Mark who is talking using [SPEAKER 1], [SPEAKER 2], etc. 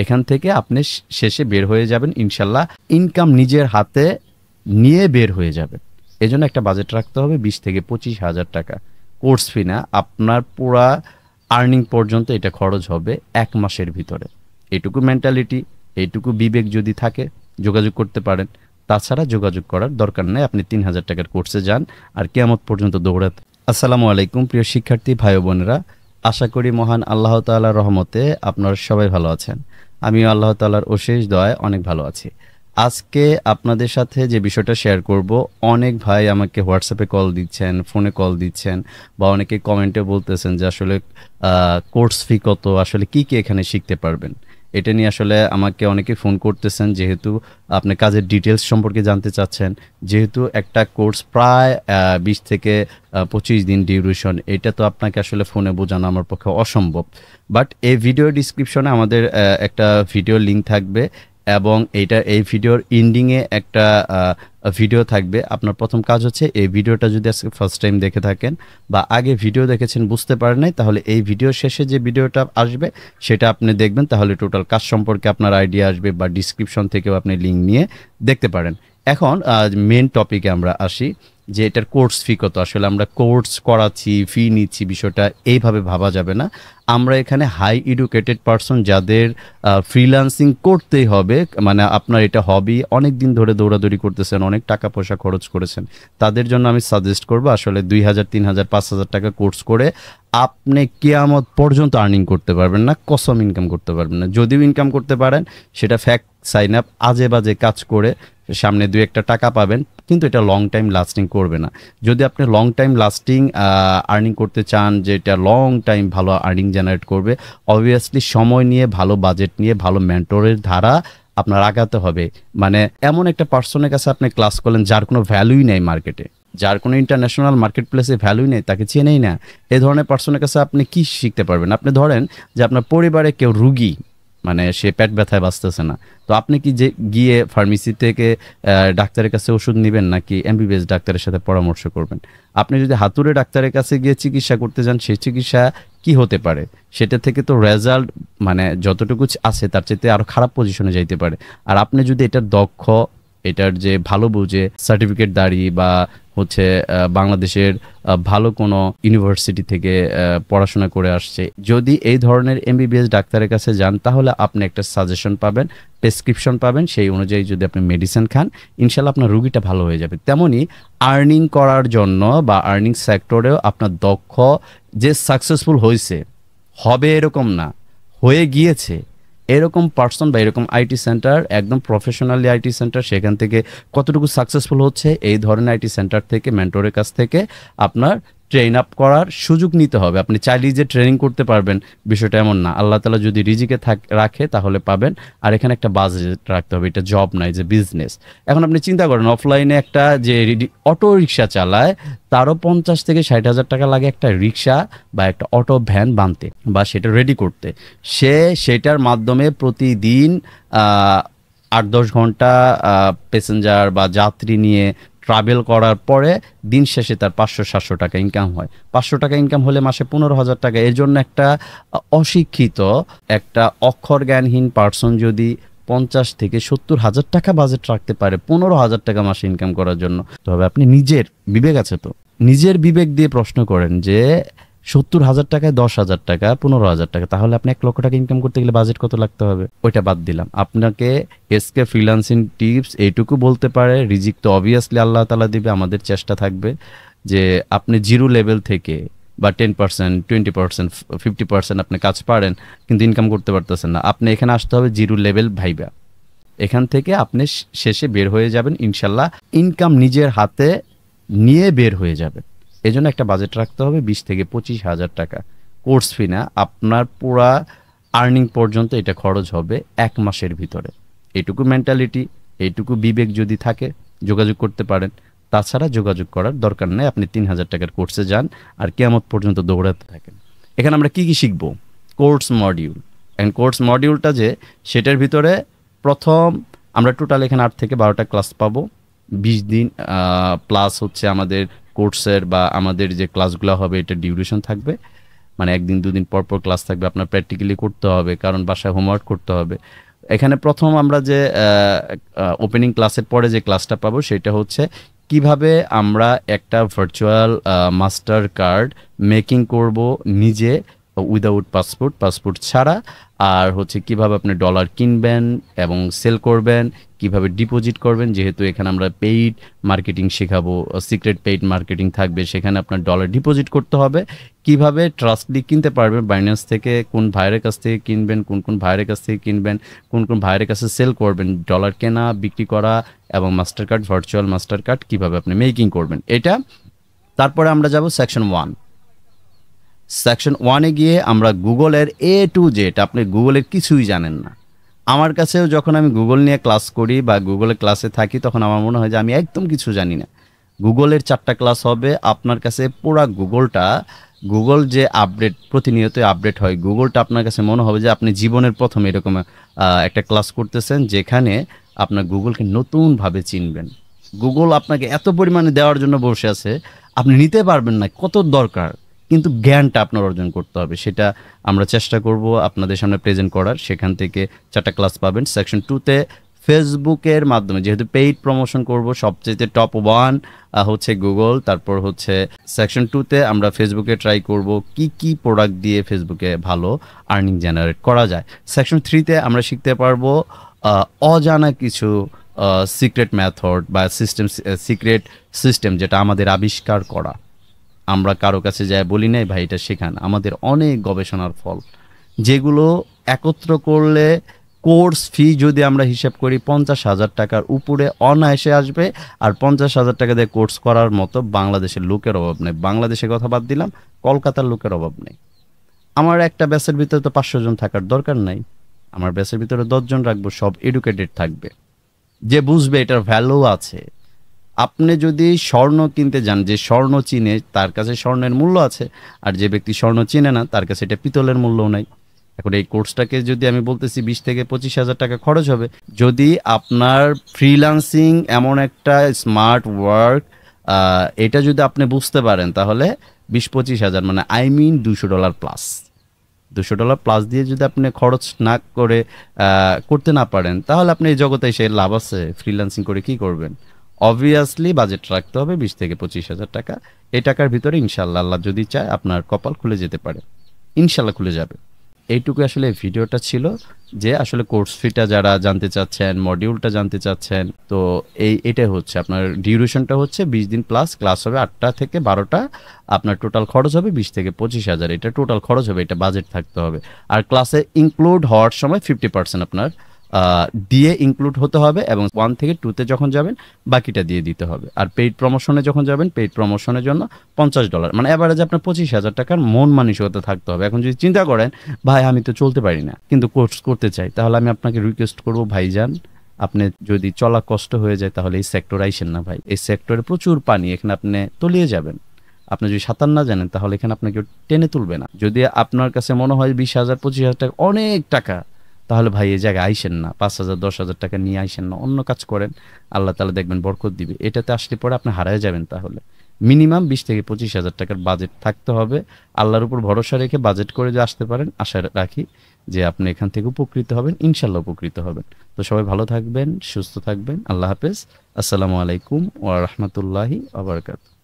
[SPEAKER 1] এখান থেকে আপনি শেষে বের হয়ে যাবেন ইনশাল্লাহ, ইনকাম নিজের হাতে নিয়ে বের হয়ে যাবেন। এজন্য একটা বাজেট রাখতে হবে 20 থেকে 25,000 টাকা। কোর্স ফি না, আপনার পুরা আর্নিং পর্যন্ত এটা খরচ হবে 1 মাসের ভিতরে। এইটুকু মেন্টালিটি, এইটুকু বিবেক যদি থাকে যোগাযোগ করতে পারেন, তাছাড়া যোগাযোগ করার দরকার নেই। আপনি 3,000 টাকার কোর্সে যান আর কিয়ামত পর্যন্ত দৌড়াতে। আসসালামু আলাইকুম প্রিয় শিক্ষার্থী ভাই বোনেরা, আশা করি মহান আল্লাহ তাআলার রহমতে আপনারা সবাই ভালো আছেন। আমিও আল্লাহ তাআলার অশেষ দয়ায় অনেক ভালো আছি। আজকে আপনাদের সাথে যে বিষয়টা শেয়ার করব, অনেক ভাই আমাকে হোয়াটসঅ্যাপে কল দিচ্ছেন, ফোনে কল দিচ্ছেন, বা অনেকে কমেন্টে বলতেছেন যে আসলে কোর্স ফি কত, আসলে কি কি এখানে শিখতে পারবেন। এটা নিয়ে আসলে আমাকে অনেকে ফোন করতেছেন, যেহেতু আপনি কাজের ডিটেলস সম্পর্কে জানতে চাচ্ছেন। যেহেতু একটা কোর্স প্রায় 20 থেকে 25 দিন ডিউরেশন, এটা তো আপনাকে আসলে ফোনে বোঝানো আমার পক্ষে অসম্ভব। বাট এই ভিডিও ডিসক্রিপশনে আমাদের একটা ভিডিও লিঙ্ক থাকবে, এবং এই ভিডিওর এন্ডিংয়ে একটা ভিডিও থাকবে। আপনার প্রথম কাজ হচ্ছে এই ভিডিওটা যদি আজকে ফার্স্ট টাইম দেখে থাকেন বা আগে ভিডিও দেখেছেন বুঝতে পারেন নাই, তাহলে এই ভিডিওর শেষে যে ভিডিওটা আসবে সেটা আপনি দেখবেন, তাহলে টোটাল কাজ সম্পর্কে আপনার আইডিয়া আসবে, বা ডিসক্রিপশন থেকেও আপনি লিঙ্ক নিয়ে দেখতে পারেন। এখন মেন টপিকে আমরা আসি, যে এটার কোর্স ফি কত। আসলে আমরা কোর্স করাচ্ছি, ফি নিচ্ছি, বিষয়টা এইভাবে ভাবা যাবে না। আমরা এখানে হাই এডুকেটেড পারসন, যাদের ফ্রিল্যান্সিং করতেই হবে, মানে আপনার এটা হবি, অনেক দিন ধরে দৌড়াদৌড়ি করতেছেন, অনেক টাকা পয়সা খরচ করেছেন, তাদের জন্য আমি সাজেস্ট করব আসলে 2,000, 3,000, 5,000 টাকা কোর্স করে আপনি কিয়ামত পর্যন্ত আর্নিং করতে পারবেন না, কসম ইনকাম করতে পারবেন না। যদিও ইনকাম করতে পারেন, সেটা ফ্যাক্ট সাইন আপ, আজে বাজে কাজ করে সামনে 2-1 টাকা পাবেন, কিন্তু এটা লং টাইম লাস্টিং করবে না। যদি আপনি লং টাইম লাস্টিং আর্নিং করতে চান, যে এটা লং টাইম ভালো আর্নিং জেনারেট করবে, অবভিয়াসলি সময় নিয়ে, ভালো বাজেট নিয়ে, ভালো মেন্টরের ধারা আপনার আগাতে হবে। মানে এমন একটা পার্সনের কাছে আপনি ক্লাস করলেন যার কোনো ভ্যালুই নেই মার্কেটে, যার কোনো ইন্টারন্যাশনাল মার্কেট প্লেসে ভ্যালুই নেই, তাকে চেনেই না, এই ধরনের পার্সনের কাছে আপনি কি শিখতে পারবেন? আপনি ধরেন যে আপনার পরিবারে কেউ রুগী, মানে সে পেট ব্যথায় বাঁচতেছে না, তো আপনি কি যে গিয়ে ফার্মেসি থেকে ডাক্তারের কাছে ওষুধ নেবেন, নাকি এমবিবিএস ডাক্তারের সাথে পরামর্শ করবেন? আপনি যদি হাতুড়ে ডাক্তারের কাছে গিয়ে চিকিৎসা করতে যান, সেই চিকিৎসা কি হতে পারে? সেটা থেকে তো রেজাল্ট মানে যতটুকু আছে তার চাইতে আরও খারাপ পজিশনে যাইতে পারে। আর আপনি যদি এটার দক্ষ, এটার যে ভালো বুঝে সার্টিফিকেট দাঁড়িয়ে, বা হচ্ছে বাংলাদেশের ভালো কোনো ইউনিভার্সিটি থেকে পড়াশোনা করে আসছে, যদি এই ধরনের এমবিবিএস ডাক্তারের কাছে যান, তাহলে আপনি একটা সাজেশন পাবেন, প্রেসক্রিপশন পাবেন, সেই অনুযায়ী যদি আপনি মেডিসিন খান, ইনশাল্লাহ আপনার রুগীটা ভালো হয়ে যাবে। তেমনি আর্নিং করার জন্য বা আর্নিং সেক্টরেও আপনার দক্ষ, যে সাকসেসফুল হয়েছে, হবে এরকম না, হয়ে গিয়েছে এরকম পার্সন, বা এরকম আইটি সেন্টার, একদম প্রফেশনালি আইটি সেন্টার, সেখান থেকে কতটুকু সাকসেসফুল হচ্ছে, এই ধরনের আইটি সেন্টার থেকে, মেন্টরের কাছ থেকে আপনার ট্রেন আপ করার সুযোগ নিতে হবে। আপনি চাইলেই যে ট্রেনিং করতে পারবেন, বিষয়টা এমন না। আল্লাহ তাআলা যদি রিজিকে রাখে তাহলে পাবেন, আর এখানে একটা বাজেট রাখতে হবে। এটা জব নাই, যে বিজনেস। এখন আপনি চিন্তা করেন, অফলাইনে একটা যে অটো রিক্সা চালায়, তারও 50 থেকে 60,000 টাকা লাগে একটা রিক্সা বা একটা অটো ভ্যান বানতে, বা সেটা রেডি করতে। সেটার মাধ্যমে প্রতিদিন 8-10 ঘন্টা প্যাসেঞ্জার বা যাত্রী নিয়ে ট্রাভেল করার পরে দিন শেষে তার 500-700 টাকা ইনকাম হয়। 500 টাকা ইনকাম হলে মাসে 15,000 টাকা। এর জন্য একটা অশিক্ষিত, একটা অক্ষর জ্ঞানহীন পার্সন যদি 50 থেকে 70,000 টাকা বাজেট রাখতে পারে 15,000 টাকা মাসে ইনকাম করার জন্য, তবে আপনি নিজের বিবেক আছে তো, নিজের বিবেক দিয়ে প্রশ্ন করেন যে 70,000 টাকায় 10,000 টাকা, 15,000 টাকা, তাহলে আপনি 1 লক্ষ টাকা ইনকাম করতে গেলে বাজেট কত লাগতে হবে? ওইটা বাদ দিলাম। আপনাকে এসকে ফ্রিল্যান্সিং টিপস এইটুকু বলতে পারে, রিজিক তো অবভিয়াসলি আল্লাহ তাআলা দিবে, আমাদের চেষ্টা থাকবে যে আপনি জিরো লেভেল থেকে বা 10%, 20%, 50% আপনি কাজ পারেন, কিন্তু ইনকাম করতে পারতেছেন না, আপনি এখানে আসতে হবে জিরো লেভেল ভাইবা। এখান থেকে আপনি শেষে বের হয়ে যাবেন ইনশাল্লাহ, ইনকাম নিজের হাতে নিয়ে বের হয়ে যাবেন। এজন্য একটা বাজেট রাখতে হবে 20 থেকে 25,000 টাকা। কোর্স ফি না, আপনার পুরা আর্নিং পর্যন্ত এটা খরচ হবে 1 মাসের ভিতরে। এইটুকু মেন্টালিটি, এইটুকু বিবেক যদি থাকে যোগাযোগ করতে পারেন, তাছাড়া যোগাযোগ করার দরকার নেই। আপনি 3,000 টাকার কোর্সে যান আর কিয়ামত পর্যন্ত দৌড়াতে থাকেন। এখানে আমরা কি কি শিখব? Course module. এখন কোর্স মডিউলটা যে, সেটার ভিতরে প্রথম আমরা টোটাল এখানে 8 থেকে 12টা ক্লাস পাবো। 20 দিন প্লাস হচ্ছে আমাদের কোর্সের বা আমাদের যে ক্লাসগুলো হবে, এটা ডিউরেশন থাকবে। মানে একদিন দুদিন পর পর ক্লাস থাকবে, আপনার প্র্যাকটিক্যালি করতে হবে, কারণ বাসায় হোমওয়ার্ক করতে হবে। এখানে প্রথম আমরা যে ওপেনিং ক্লাসের পরে যে ক্লাসটা পাবো সেটা হচ্ছে কিভাবে আমরা একটা ভার্চুয়াল মাস্টার কার্ড মেকিং করব নিজে, উইদাউট পাসপোর্ট ছাড়া। আর হচ্ছে কিভাবে আপনি ডলার কিনবেন এবং সেল করবেন, কিভাবে ডিপোজিট করবেন, যেহেতু এখানে আমরা পেইড মার্কেটিং শেখাবো, সিক্রেট পেইড মার্কেটিং থাকবে, সেখানে আপনার ডলার ডিপোজিট করতে হবে। কিভাবে ট্রাস্টলি কিনতে পারবেন বাইন্যান্স থেকে, কোন ভাইয়ের কাছ থেকে কিনবেন, কোন ভাইয়ের কাছ থেকে কিনবেন, কোন ভাইয়ের কাছে সেল করবেন, ডলার কেনা বিক্রি করা, এবং master card, virtual master card কিভাবে আপনি মেকিং করবেন এটা। তারপরে আমরা যাব সেকশন 1। সেকশন 1-এ গিয়ে আমরা গুগলের A to Z, আপনি গুগলের কিছুই জানেন না। আমার কাছেও যখন আমি গুগল নিয়ে ক্লাস করি বা গুগলের ক্লাসে থাকি, তখন আমার মনে হয় যে আমি একদম কিছু জানি না। গুগলের 4টা ক্লাস হবে, আপনার কাছে পুরা গুগল যে আপডেট, প্রতিনিয়ত আপডেট হয়, গুগলটা আপনার কাছে মনে হবে যে আপনি জীবনের প্রথম এরকম একটা ক্লাস করতেছেন, যেখানে আপনার গুগলকে নতুনভাবে চিনবেন। গুগল আপনাকে এত পরিমাণে দেওয়ার জন্য বসে আছে, আপনি নিতে পারবেন না, কত দরকার, কিন্তু জ্ঞানটা আপনার অর্জন করতে হবে। সেটা আমরা চেষ্টা করব আপনাদের সামনে প্রেজেন্ট করার। সেখান থেকে 4টা ক্লাস পাবেন। সেকশন 2-তে ফেসবুকের মাধ্যমে, যেহেতু পেইড প্রমোশন করব, সবচেয়ে টপ 1 হচ্ছে গুগল। তারপর হচ্ছে সেকশন 2-তে আমরা ফেসবুকে ট্রাই করব কি প্রোডাক্ট দিয়ে ফেসবুকে ভালো আর্নিং জেনারেট করা যায়। সেকশন 3-তে আমরা শিখতে পারবো অজানা কিছু সিক্রেট মেথড বা সিক্রেট সিস্টেম, যেটা আমাদের আবিষ্কার করা। আমরা কারো কাছে যাই বলি নাই ভাই এটা শেখান, আমাদের অনেক গবেষণার ফল, যেগুলো একত্র করলে কোর্স ফি যদি আমরা হিসাব করি 50,000 টাকার উপরে অনায়াসে আসবে। আর 50,000 টাকা দিয়ে কোর্স করার মতো বাংলাদেশের লোকের অভাব নেই। বাংলাদেশের কথা বাদ দিলাম, কলকাতার লোকের অভাব নেই। আমার একটা ব্যাচের ভিতরে তো 500 জন থাকার দরকার নাই, আমার ব্যাচের ভিতরে 10 জন রাখবো, সব এডুকেটেড থাকবে, যে বুঝবে এটার ভ্যালু আছে। আপনি যদি স্বর্ণ কিনতে যান, যে স্বর্ণ চিনে তার কাছে স্বর্ণের মূল্য আছে, আর যে ব্যক্তি স্বর্ণ চিনে না তার কাছে এটা পিতলের মূল্যও নাই। এখন এই কোর্সটাকে যদি আমি বলতেছি 20 থেকে 25,000 টাকা খরচ হবে, যদি আপনার ফ্রিল্যান্সিং এমন একটা স্মার্ট ওয়ার্ক, এটা যদি আপনি বুঝতে পারেন, তাহলে 20-25,000 মানে $200 প্লাস, $200 প্লাস দিয়ে যদি আপনি খরচ না করে করতে না পারেন, তাহলে আপনি এই জগতে এসে লাভ আছে? ফ্রিল্যান্সিং করে কি করবেন? অবভিয়াসলি বাজেট রাখতে হবে 20 থেকে 25,000 টাকা। এই টাকার ভিতরে ইনশাল্লাহ আল্লাহ যদি চায় আপনার কপাল খুলে যেতে পারে, ইনশাল্লাহ খুলে যাবে। এইটুকু আসলে এই ভিডিওটা ছিল, যে আসলে কোর্স ফিটা যারা জানতে চাচ্ছেন, মডিউলটা জানতে চাচ্ছেন, তো এটাই হচ্ছে আপনার ডিউরেশনটা হচ্ছে 20 দিন প্লাস, ক্লাস হবে 8টা থেকে 12টা। আপনার টোটাল খরচ হবে 20 থেকে 25,000, এটা টোটাল খরচ হবে, এটা বাজেট থাকতে হবে। আর ক্লাসে ইনক্লুড হওয়ার সময় 50% আপনার দিয়ে ইনক্লুড হতে হবে, এবং 1 থেকে 2-তে যখন যাবেন বাকিটা দিয়ে দিতে হবে। আর পেইড প্রমোশনে যখন যাবেন, পেইড প্রমোশনের জন্য $50, মানে অ্যাভারেজ আপনার 25,000 টাকার মন মানসিকতা থাকতে হবে। এখন যদি চিন্তা করেন ভাই আমি তো চলতে পারি না কিন্তু কোর্স করতে চাই, তাহলে আমি আপনাকে রিকোয়েস্ট করবো, ভাইজান আপনি যদি চলা কষ্ট হয়ে যায় তাহলে এই সেক্টরে আইসেন না ভাই। এই সেক্টরে প্রচুর পানি, এখানে আপনি তলিয়ে যাবেন। আপনি যদি সাঁতার না জানেন তাহলে এখানে আপনাকে টেনে তুলবে না। যদি আপনার কাছে মনে হয় 20,000 25,000 টাকা অনেক টাকা, তাহলে ভাই এই জায়গায় আইসেন না। 5,000 10,000 টাকা নিয়ে আইসেন না, অন্য কাজ করেন, আল্লাহ তাআলা দেখবেন বরকত দিবে। এটাতে আসলে পরে আপনি হারায় যাবেন। তাহলে মিনিমাম 20 থেকে 25,000 টাকার বাজেট থাকতে হবে। আল্লাহর উপর ভরসা রেখে বাজেট করে যে আসতে পারেন, আশা রাখি যে আপনি এখান থেকে উপকৃত হবেন, ইনশাল্লাহ উপকৃত হবেন। তো সবাই ভালো থাকবেন, সুস্থ থাকবেন। আল্লাহ হাফেজ। আসসালামু আলাইকুম ওয়া রাহমাতুল্লাহি ওয়া বারাকাতুহু।